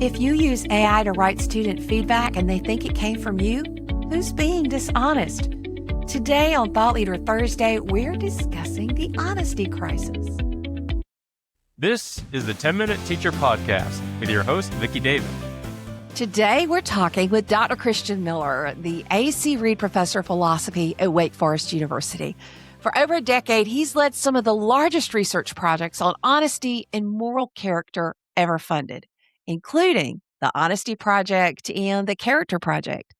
If you use AI to write student feedback and they think it came from you, who's being dishonest? Today on Thought Leader Thursday, we're discussing the honesty crisis. This is the 10-Minute Teacher Podcast with your host, Vicki David. Today, we're talking with Dr. Christian Miller, the A.C. Reid Professor of Philosophy at Wake Forest University. For over a decade, he's led some of the largest research projects on honesty and moral character ever funded, including the Honesty Project and the Character Project.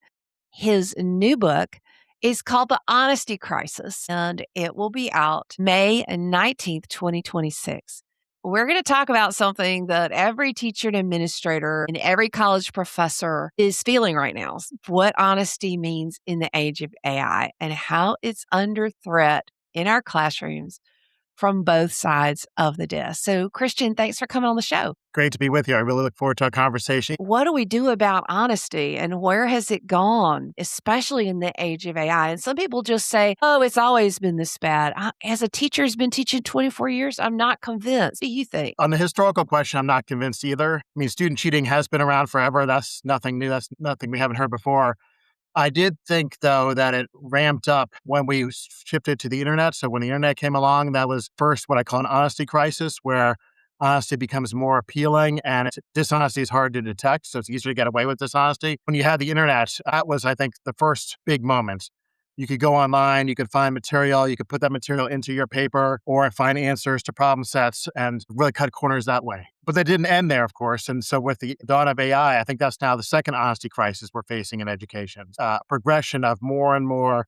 His new book is called The Honesty Crisis, and it will be out May 19th, 2026. We're going to talk about something that every teacher and administrator and every college professor is feeling right now, what honesty means in the age of AI and how it's under threat in our classrooms from both sides of the desk. So, Christian, thanks for coming on the show. Great to be with you. I really look forward to our conversation. What do we do about honesty and where has it gone, especially in the age of AI? And some people just say, oh, it's always been this bad. As a teacher who's been teaching 24 years, I'm not convinced. What do you think? On the historical question, I'm not convinced either. I mean, student cheating has been around forever. That's nothing new. That's nothing we haven't heard before. I did think, though, that it ramped up when we shifted to the internet. So when the internet came along, that was first what I call an honesty crisis, where honesty becomes more appealing and dishonesty is hard to detect. So it's easier to get away with dishonesty. When you had the internet, that was, I think, the first big moment. You could go online, you could find material, you could put that material into your paper or find answers to problem sets and really cut corners that way. But they didn't end there, of course. And so with the dawn of AI, I think that's now the second honesty crisis we're facing in education. Progression of more and more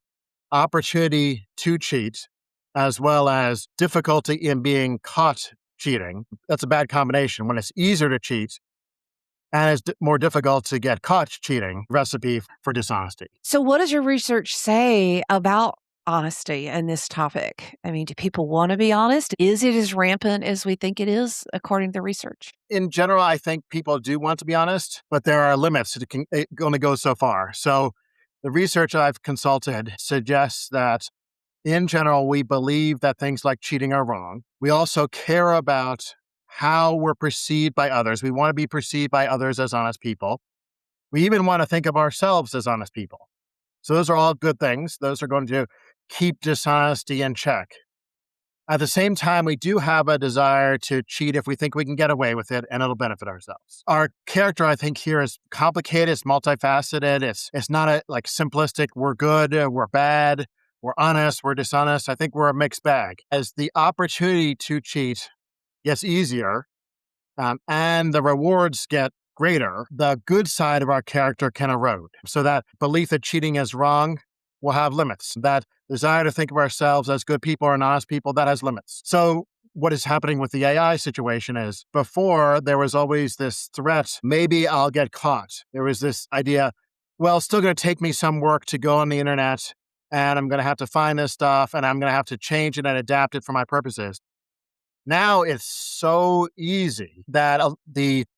opportunity to cheat, as well as difficulty in being caught cheating. That's a bad combination. When it's easier to cheat, and it's more difficult to get caught cheating, recipe for dishonesty. So what does your research say about honesty and this topic? I mean, do people want to be honest? Is it as rampant as we think it is, according to the research? In general, I think people do want to be honest, but there are limits. It only goes so far. So the research I've consulted suggests that in general, we believe that things like cheating are wrong. We also care about how we're perceived by others. We want to be perceived by others as honest people. We even want to think of ourselves as honest people. So those are all good things. Those are going to keep dishonesty in check. At the same time, we do have a desire to cheat if we think we can get away with it and it'll benefit ourselves. Our character, I think, here is complicated. It's multifaceted. It's not a simplistic, we're good, we're bad, we're honest, we're dishonest. I think we're a mixed bag. As the opportunity to cheat gets easier, and the rewards get greater, the good side of our character can erode. So that belief that cheating is wrong will have limits. That desire to think of ourselves as good people and honest people, that has limits. So what is happening with the AI situation is, before there was always this threat, maybe I'll get caught. There was this idea, well, it's still going to take me some work to go on the internet, and I'm going to have to find this stuff, and I'm going to have to change it and adapt it for my purposes. Now it's so easy that a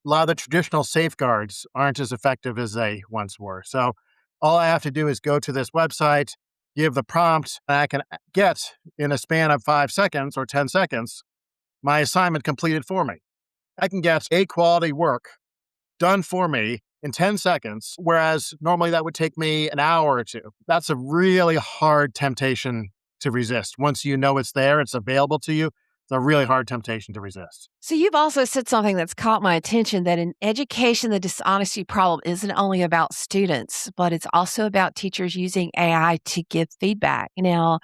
lot of the traditional safeguards aren't as effective as they once were. So all I have to do is go to this website, give the prompt, and I can get, in a span of 5 seconds or 10 seconds, my assignment completed for me. I can get A-quality work done for me in 10 seconds, whereas normally that would take me an hour or two. That's a really hard temptation to resist. Once you know it's there, it's available to you, it's a really hard temptation to resist. So you've also said something that's caught my attention, that in education, the dishonesty problem isn't only about students, but it's also about teachers using AI to give feedback. Now,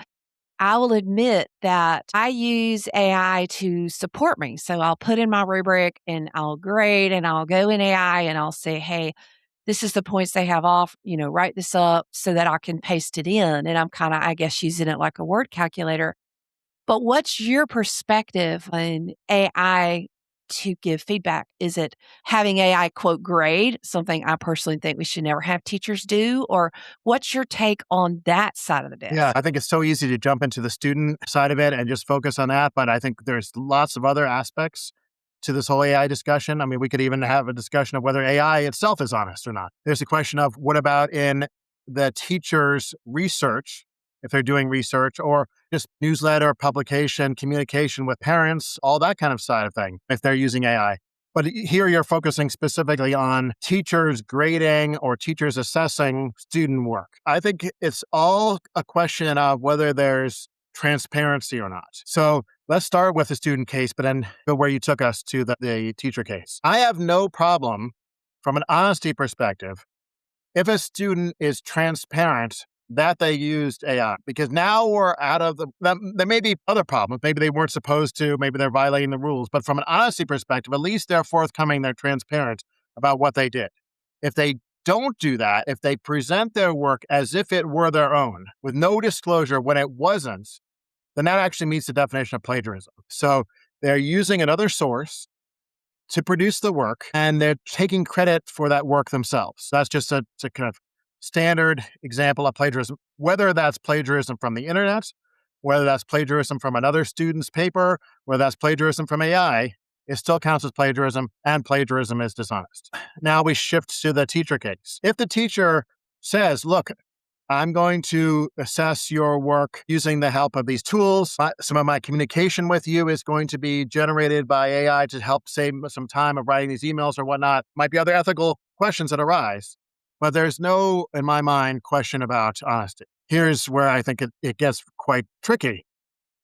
I will admit that I use AI to support me. So I'll put in my rubric and I'll grade and I'll go in AI and I'll say, hey, this is the points they have off, write this up so that I can paste it in. And I'm kind of, I guess, using it like a word calculator. But what's your perspective on AI to give feedback? Is it having AI quote grade, something I personally think we should never have teachers do? Or what's your take on that side of the desk? Yeah, I think it's so easy to jump into the student side of it and just focus on that. But I think there's lots of other aspects to this whole AI discussion. I mean, we could even have a discussion of whether AI itself is honest or not. There's a question of what about in the teacher's research, if they're doing research, or just newsletter, publication, communication with parents, all that kind of side of thing, if they're using AI. But here you're focusing specifically on teachers grading or teachers assessing student work. I think it's all a question of whether there's transparency or not. So let's start with the student case, but then go where you took us to the teacher case. I have no problem from an honesty perspective if a student is transparent that they used AI, because now we're out of there may be other problems. Maybe they weren't supposed to, maybe they're violating the rules. But from an honesty perspective, at least they're forthcoming, they're transparent about what they did. If they don't do that, if they present their work as if it were their own, with no disclosure when it wasn't, then that actually meets the definition of plagiarism. So they're using another source to produce the work, and they're taking credit for that work themselves. That's just a kind of standard example of plagiarism, whether that's plagiarism from the internet, whether that's plagiarism from another student's paper, whether that's plagiarism from AI, it still counts as plagiarism, and plagiarism is dishonest. Now we shift to the teacher case. If the teacher says, look, I'm going to assess your work using the help of these tools. Some of my communication with you is going to be generated by AI to help save some time of writing these emails or whatnot. Might be other ethical questions that arise, but there's no, in my mind, question about honesty. Here's where I think it gets quite tricky.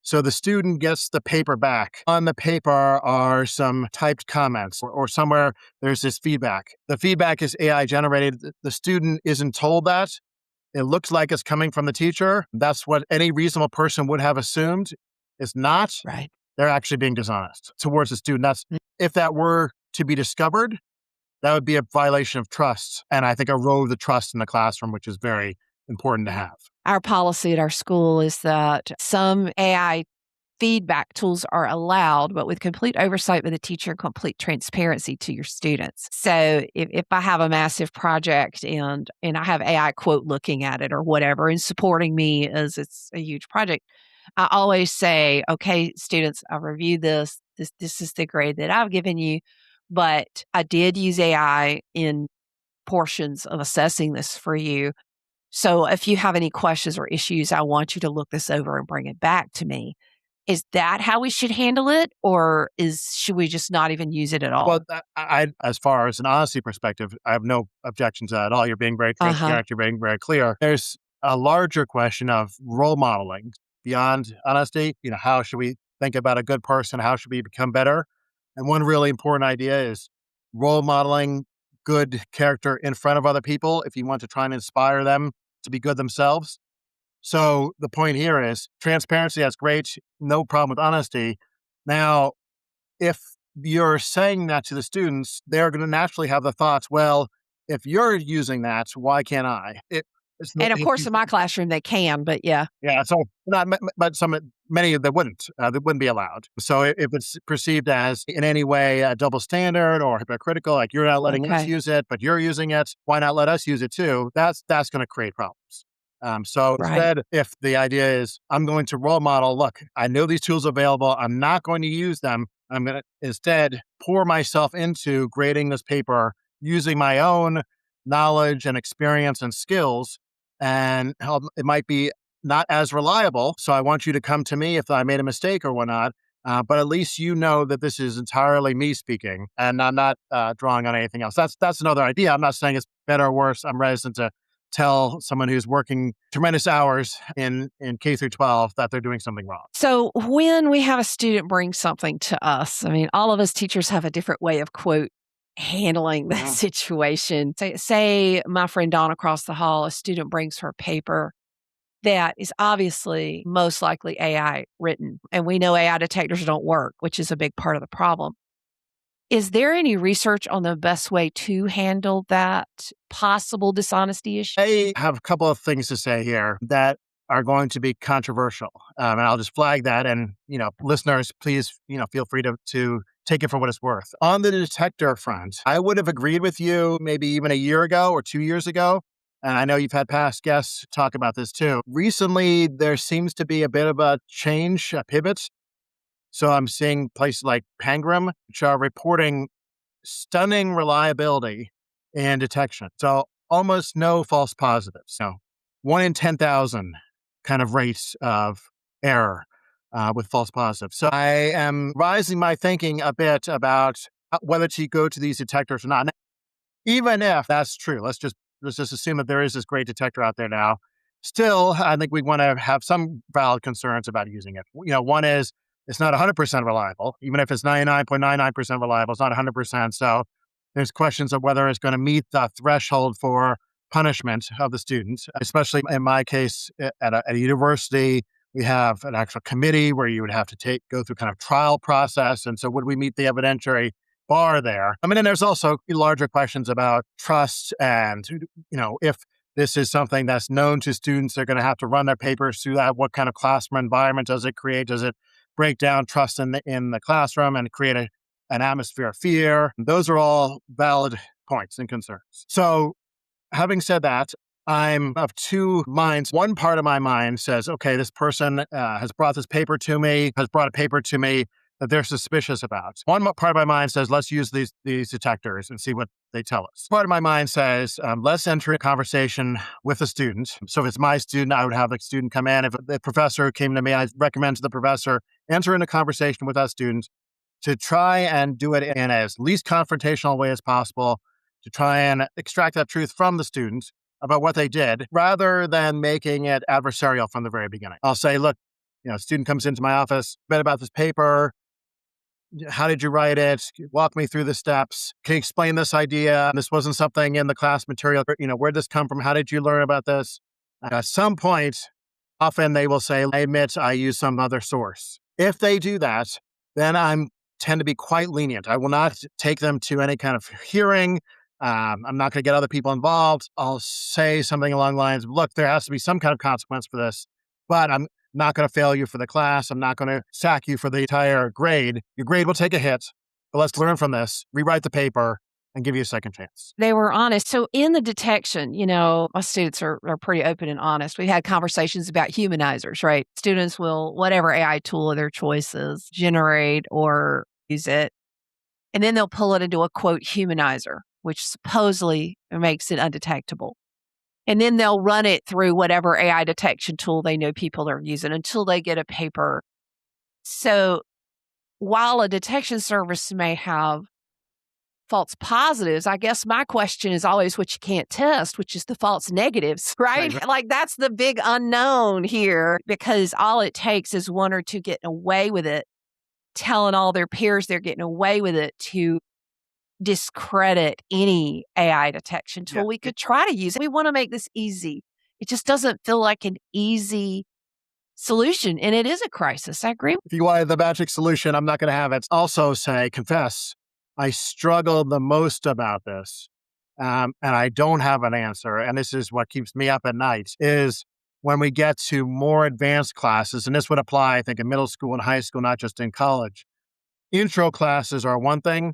So the student gets the paper back. On the paper are some typed comments or somewhere there's this feedback. The feedback is AI generated. The student isn't told that. It looks like it's coming from the teacher. That's what any reasonable person would have assumed. It's not. Right. They're actually being dishonest towards the student. If that were to be discovered, that would be a violation of trust. And I think erode the trust in the classroom, which is very important to have. Our policy at our school is that some AI feedback tools are allowed, but with complete oversight by the teacher and complete transparency to your students. So if I have a massive project and I have AI quote looking at it or whatever and supporting me as it's a huge project, I always say, okay, students, I've reviewed this. This is the grade that I've given you, but I did use AI in portions of assessing this for you. So if you have any questions or issues, I want you to look this over and bring it back to me. Is that how we should handle it, or should we just not even use it at all? Well, as far as an honesty perspective, I have no objection to that at all. You're being very transparent. You're being very clear. There's a larger question of role modeling beyond honesty. How should we think about a good person? How should we become better? And one really important idea is role modeling good character in front of other people if you want to try and inspire them to be good themselves. So the point here is transparency, that's great. No problem with honesty. Now, if you're saying that to the students, they're going to naturally have the thoughts, well, if you're using that, why can't I? And of course, in my classroom, they can, but yeah. Yeah, so but many that wouldn't be allowed. So if it's perceived as in any way a double standard or hypocritical, like you're not letting us use it, but you're using it, why not let us use it too? That's going to create problems. So instead, if the idea is I'm going to role model, look, I know these tools are available. I'm not going to use them. I'm going to instead pour myself into grading this paper using my own knowledge and experience and skills. And it might be not as reliable. So I want you to come to me if I made a mistake or whatnot. But at least you know that this is entirely me speaking and I'm not drawing on anything else. That's another idea. I'm not saying it's better or worse. I'm reticent to tell someone who's working tremendous hours in K through 12 that they're doing something wrong. So when we have a student bring something to us, I mean, all of us teachers have a different way of, quote, handling that situation. Say my friend Dawn across the hall, a student brings her paper that is obviously most likely AI written. And we know AI detectors don't work, which is a big part of the problem. Is there any research on the best way to handle that possible dishonesty issue? I have a couple of things to say here that are going to be controversial. And I'll just flag that. And, listeners, please, feel free to take it for what it's worth. On the detector front, I would have agreed with you maybe even a year ago or 2 years ago. And I know you've had past guests talk about this too. Recently, there seems to be a bit of a change, a pivot. So I'm seeing places like Pangram, which are reporting stunning reliability and detection. So almost no false positives. So 1 in 10,000 kind of rates of error with false positives. So I am rising my thinking a bit about whether to go to these detectors or not. Now, even if that's true, let's just assume that there is this great detector out there now. Still, I think we want to have some valid concerns about using it. One is it's not 100% reliable. Even if it's 99.99% reliable, it's not 100%. So there's questions of whether it's going to meet the threshold for punishment of the students, especially in my case at a university. We have an actual committee where you would have to go through kind of trial process. And so would we meet the evidentiary bar there? I mean, and there's also larger questions about trust and, if this is something that's known to students, they're going to have to run their papers through that. What kind of classroom environment does it create? Does it break down trust in the classroom and create an atmosphere of fear? Those are all valid points and concerns. So having said that, I'm of two minds. One part of my mind says, okay, this person has brought a paper to me that they're suspicious about. One part of my mind says, let's use these detectors and see what they tell us. Part of my mind says, let's enter a conversation with a student. So if it's my student, I would have the student come in. If the professor came to me, I'd recommend to the professor, enter in a conversation with that student to try and do it in as least confrontational way as possible, to try and extract that truth from the student about what they did, rather than making it adversarial from the very beginning. I'll say, look, a student comes into my office, read about this paper. How did you write it? Walk me through the steps. Can you explain this idea? This wasn't something in the class material. Where did this come from? How did you learn about this? At some point, often they will say, I admit I use some other source. If they do that, then I tend to be quite lenient. I will not take them to any kind of hearing. I'm not going to get other people involved. I'll say something along the lines of, look, there has to be some kind of consequence for this, but I'm not going to fail you for the class. I'm not going to sack you for the entire grade. Your grade will take a hit, but let's learn from this, rewrite the paper, and give you a second chance. They were honest. So in the detection, my students are pretty open and honest. We've had conversations about humanizers, right? Students will, whatever AI tool of their choices, generate or use it. And then they'll pull it into a, quote, humanizer, which supposedly makes it undetectable. And then they'll run it through whatever AI detection tool they know people are using until they get a paper. So while a detection service may have false positives, I guess my question is always what you can't test, which is the false negatives, right? Like that's the big unknown here, because all it takes is one or two getting away with it, telling all their peers they're getting away with it, to discredit any AI detection tool we could try to use. We want to make this easy. It just doesn't feel like an easy solution, and it is a crisis. I agree. If you wanted the magic solution, I'm not going to have it. Also confess, I struggled the most about this, and I don't have an answer, and this is what keeps me up at night, is when we get to more advanced classes, and this would apply, I think, in middle school and high school, not just in college. Intro classes are one thing.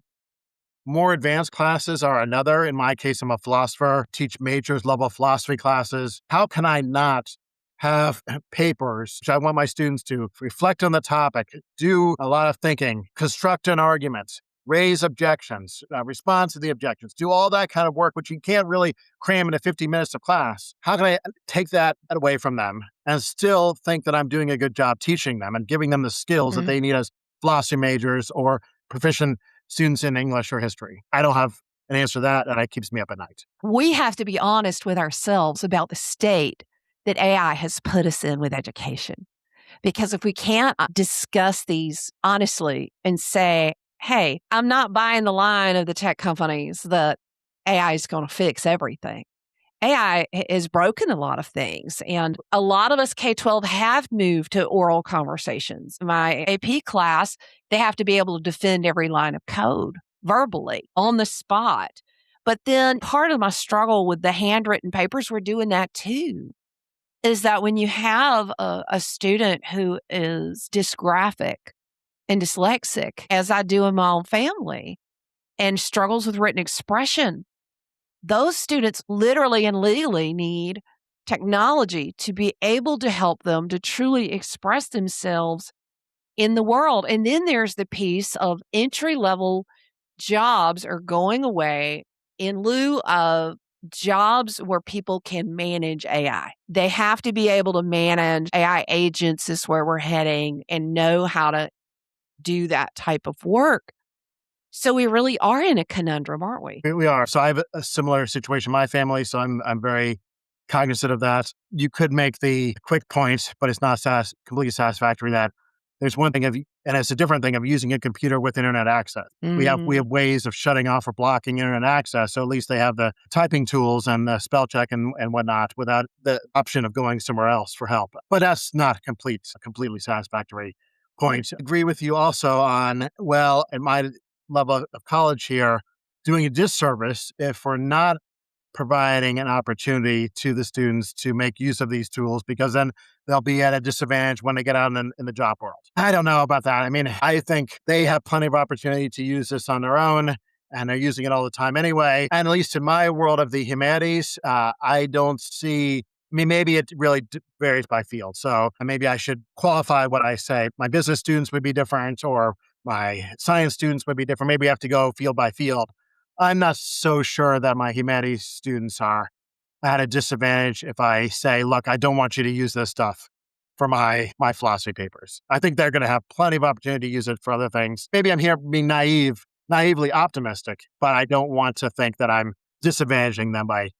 More advanced classes are another. In my case, I'm a philosopher, teach majors level philosophy classes. How can I not have papers which I want my students to reflect on the topic, do a lot of thinking, construct an argument, raise objections, respond to the objections, do all that kind of work, which you can't really cram into 50 minutes of class? How can I take that away from them and still think that I'm doing a good job teaching them and giving them the skills that they need as philosophy majors or proficient students in English or history? I don't have an answer to that, and it keeps me up at night. We have to be honest with ourselves about the state that AI has put us in with education. Because if we can't discuss these honestly and say, hey, I'm not buying the line of the tech companies that AI is going to fix everything. AI has broken a lot of things, and a lot of us K-12 have moved to oral conversations. My AP class, they have to be able to defend every line of code verbally on the spot. But then part of my struggle with the handwritten papers, we're doing that too, is that when you have a student who is dysgraphic and dyslexic, as I do in my own family, and struggles with written expression, those students literally and legally need technology to be able to help them to truly express themselves in the world. And then there's the piece of entry-level jobs are going away in lieu of jobs where people can manage AI. They have to be able to manage AI agents, is where we're heading, and know how to do that type of work. So we really are in a conundrum, aren't we? We are. So I have a similar situation in my family, so I'm very cognizant of that. You could make the quick point, but it's not completely satisfactory that there's one thing and it's a different thing of using a computer with internet access. We have ways of shutting off or blocking internet access, so at least they have the typing tools and the spell check and whatnot without the option of going somewhere else for help. But that's not a completely satisfactory point. I agree with you also on, well, at my level of college here, doing a disservice if we're not providing an opportunity to the students to make use of these tools, because then they'll be at a disadvantage when they get out in the job world. I don't know about that. I mean, I think they have plenty of opportunity to use this on their own, and they're using it all the time anyway. And at least in my world of the humanities, I don't see, I mean, maybe it really varies by field. So maybe I should qualify what I say. My business students would be different, or my science students would be different. Maybe I have to go field by field. I'm not so sure that my humanities students are at a disadvantage if I say, look, I don't want you to use this stuff for my philosophy papers. I think they're going to have plenty of opportunity to use it for other things. Maybe I'm here being naively optimistic, but I don't want to think that I'm disadvantaging them by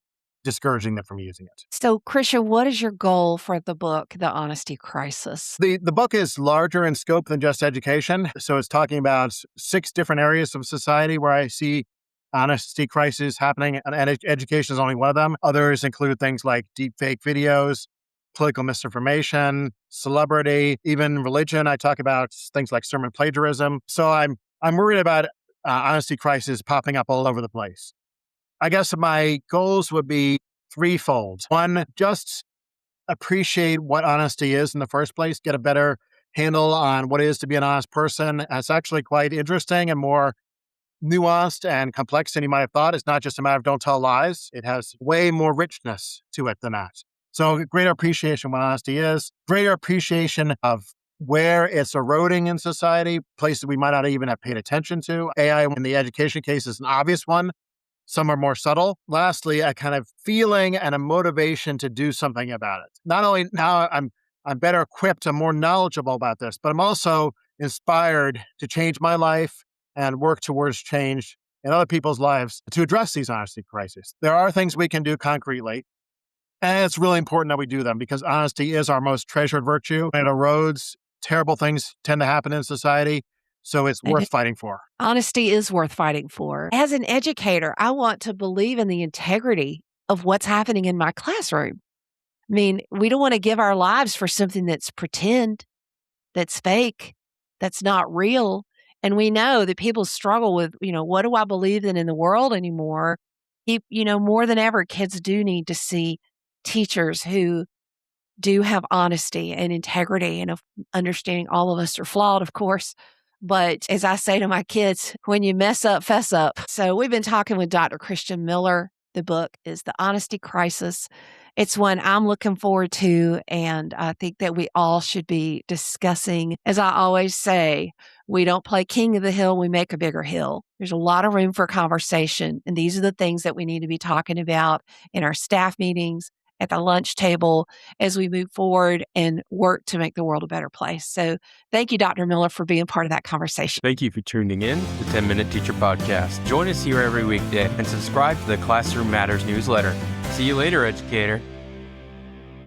discouraging them from using it. So, Christian, what is your goal for the book, The Honesty Crisis? The book is larger in scope than just education. So it's talking about 6 different areas of society where I see honesty crisis happening, and education is only one of them. Others include things like deep fake videos, political misinformation, celebrity, even religion. I talk about things like sermon plagiarism. So I'm worried about honesty crisis popping up all over the place. I guess my goals would be threefold. One, just appreciate what honesty is in the first place, get a better handle on what it is to be an honest person. It's actually quite interesting and more nuanced and complex than you might have thought. It's not just a matter of don't tell lies. It has way more richness to it than that. So greater appreciation of what honesty is, greater appreciation of where it's eroding in society, places we might not even have paid attention to. AI in the education case is an obvious one. Some are more subtle. Lastly, a kind of feeling and a motivation to do something about it. Not only now I'm better equipped, I'm more knowledgeable about this, but I'm also inspired to change my life and work towards change in other people's lives to address these honesty crises. There are things we can do concretely, and it's really important that we do them because honesty is our most treasured virtue. When it erodes, terrible things tend to happen in society. So it's worth fighting for. Honesty is worth fighting for. As an educator, I want to believe in the integrity of what's happening in my classroom. I mean, we don't want to give our lives for something that's pretend, that's fake, that's not real. And we know that people struggle with, what do I believe in the world anymore? More than ever, kids do need to see teachers who do have honesty and integrity and of understanding all of us are flawed, of course. But as I say to my kids, when you mess up, fess up. So we've been talking with Dr. Christian Miller. The book is The Honesty Crisis. It's one I'm looking forward to, and I think that we all should be discussing. As I always say, we don't play king of the hill, we make a bigger hill. There's a lot of room for conversation, and these are the things that we need to be talking about in our staff meetings, at the lunch table, as we move forward and work to make the world a better place. So thank you, Dr. Miller, for being part of that conversation. Thank you for tuning in to the 10-Minute Teacher Podcast. Join us here every weekday and subscribe to the Classroom Matters newsletter. See you later, educator.